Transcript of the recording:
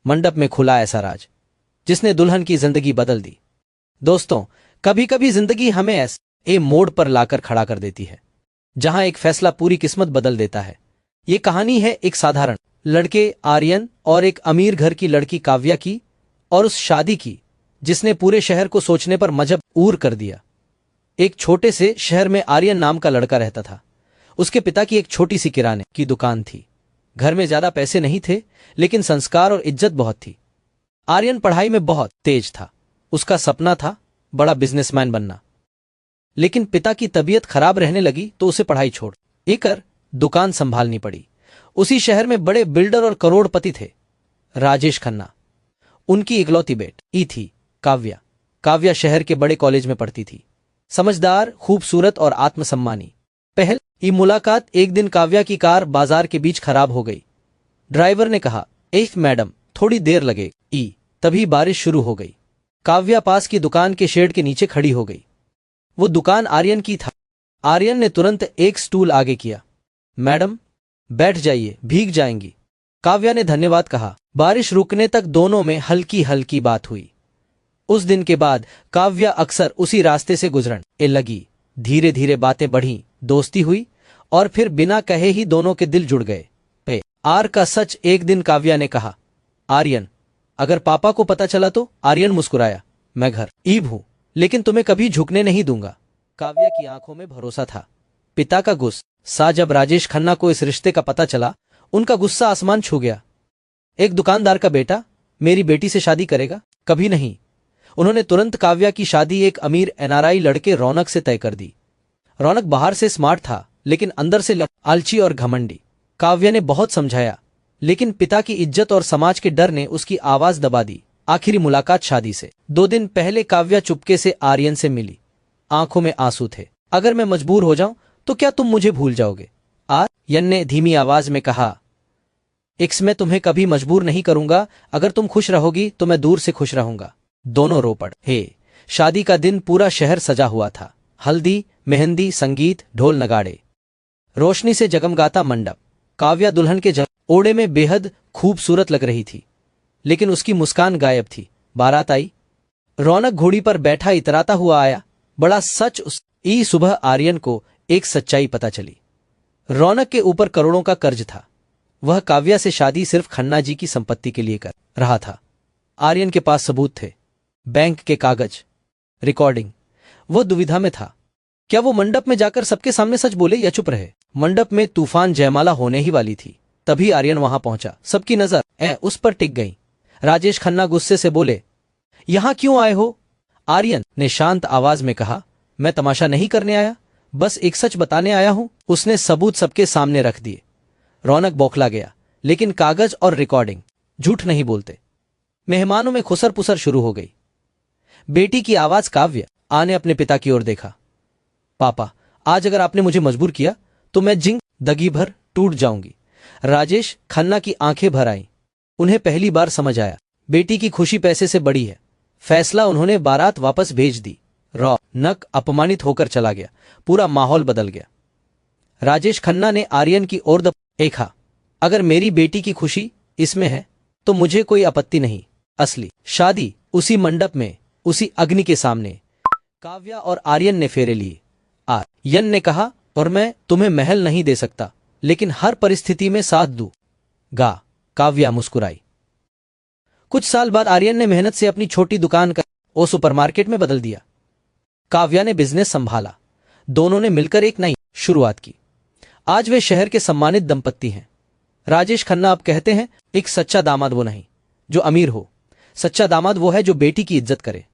मंडप में खुला ऐसा राज जिसने दुल्हन की जिंदगी बदल दी। दोस्तों, कभी कभी जिंदगी हमें ऐसे मोड़ पर लाकर खड़ा कर देती है जहां एक फैसला पूरी किस्मत बदल देता है। ये कहानी है एक साधारण लड़के आर्यन और एक अमीर घर की लड़की काव्या की, और उस शादी की जिसने पूरे शहर को सोचने पर मजबूर कर दिया। एक छोटे से शहर में आर्यन नाम का लड़का रहता था। उसके पिता की एक छोटी सी किराने की दुकान थी। घर में ज्यादा पैसे नहीं थे, लेकिन संस्कार और इज्जत बहुत थी। आर्यन पढ़ाई में बहुत तेज था। उसका सपना था बड़ा बिजनेसमैन बनना। लेकिन पिता की तबीयत खराब रहने लगी तो उसे पढ़ाई छोड़ कर दुकान संभालनी पड़ी। उसी शहर में बड़े बिल्डर और करोड़पति थे, राजेश खन्ना। उनकी इकलौती बेटी थी काव्या। काव्या शहर के बड़े कॉलेज में पढ़ती थी। समझदार, खूबसूरत और आत्मसम्मानी। पहली मुलाकात एक दिन काव्या की कार बाजार के बीच खराब हो गई। ड्राइवर ने कहा, मैडम, थोड़ी देर लगेगी। तभी बारिश शुरू हो गई। काव्या पास की दुकान के शेड के नीचे खड़ी हो गई। वो दुकान आर्यन की था। आर्यन ने तुरंत एक स्टूल आगे किया। मैडम, बैठ जाइए, भीग जाएंगी। काव्या ने धन्यवाद कहा। बारिश रुकने तक दोनों में हल्की हल्की बात हुई। उस दिन के बाद काव्या अक्सर उसी रास्ते से गुजरने लगी। धीरे धीरे बातें बढ़ी, दोस्ती हुई और फिर बिना कहे ही दोनों के दिल जुड़ गए। आर का सच। एक दिन काव्या ने कहा, आर्यन, अगर पापा को पता चला तो? आर्यन मुस्कुराया, मैं घर हूं, लेकिन तुम्हें कभी झुकने नहीं दूंगा। काव्या की आंखों में भरोसा था। पिता का गुस्सा। जब राजेश खन्ना को इस रिश्ते का पता चला, उनका गुस्सा आसमान छू गया। एक दुकानदार का बेटा मेरी बेटी से शादी करेगा? कभी नहीं। उन्होंने तुरंत काव्या की शादी एक अमीर एनआरआई लड़के रौनक से तय कर दी। रौनक बाहर से स्मार्ट था, लेकिन अंदर से आलसी और घमंडी। काव्या ने बहुत समझाया, लेकिन पिता की इज्जत और समाज के डर ने उसकी आवाज दबा दी। आखिरी मुलाकात शादी से 2 दिन पहले काव्या चुपके से आर्यन से मिली। आंखों में आंसू थे। अगर मैं मजबूर हो जाऊं तो क्या तुम मुझे भूल जाओगे? आर्यन ने धीमी आवाज में कहा, मैं तुम्हें कभी मजबूर नहीं करूंगा। अगर तुम खुश रहोगी तो मैं दूर से खुश रहूंगा। दोनों रो पड़े। शादी का दिन पूरा शहर सजा हुआ था। हल्दी, मेहंदी, संगीत, ढोल नगाड़े, रोशनी से जगमगाता मंडप। काव्या दुल्हन के ओड़े में बेहद खूबसूरत लग रही थी, लेकिन उसकी मुस्कान गायब थी। बारात आई। रौनक घोड़ी पर बैठा इतराता हुआ आया। बड़ा सच। सुबह आर्यन को एक सच्चाई पता चली। रौनक के ऊपर करोड़ों का कर्ज था। वह काव्या से शादी सिर्फ खन्ना जी की संपत्ति के लिए कर रहा था। आर्यन के पास सबूत थे, बैंक के कागज, रिकॉर्डिंग। वो दुविधा में था। क्या वो मंडप में जाकर सबके सामने सच बोले या चुप रहे? मंडप में तूफान जयमाला होने ही वाली थी। तभी आर्यन वहां पहुंचा। सबकी नजर उस पर टिक गई। राजेश खन्ना गुस्से से बोले, यहां क्यों आए हो? आर्यन ने शांत आवाज में कहा, मैं तमाशा नहीं करने आया, बस एक सच बताने आया हूं। उसने सबूत सबके सामने रख दिए। रौनक बौखला गया, लेकिन कागज और रिकॉर्डिंग झूठ नहीं बोलते। मेहमानों में खुसर पुसर शुरू हो गई। बेटी की आवाज। काव्या ने अपने पिता की ओर देखा। पापा, आज अगर आपने मुझे मजबूर किया तो मैं जिंदगी भर टूट जाऊंगी। राजेश खन्ना की आंखें भर आईं। उन्हें पहली बार समझ आया, बेटी की खुशी पैसे से बड़ी है। फैसला। उन्होंने बारात वापस भेज दी। रौनक अपमानित होकर चला गया। पूरा माहौल बदल गया। राजेश खन्ना ने आर्यन की ओर देखा। अगर मेरी बेटी की खुशी इसमें है तो मुझे कोई आपत्ति नहीं। असली शादी उसी मंडप में, उसी अग्नि के सामने। काव्या और आर्यन ने फेरे लिए। आर्यन ने कहा, और मैं तुम्हें महल नहीं दे सकता, लेकिन हर परिस्थिति में साथ दूंगा। काव्या मुस्कुराई। कुछ साल बाद आर्यन ने मेहनत से अपनी छोटी दुकान का सुपरमार्केट में बदल दिया। काव्या ने बिजनेस संभाला। दोनों ने मिलकर एक नई शुरुआत की। आज वे शहर के सम्मानित दंपत्ति हैं। राजेश खन्ना अब कहते हैं, एक सच्चा दामाद वो नहीं जो अमीर हो, सच्चा दामाद वो है जो बेटी की इज्जत करे।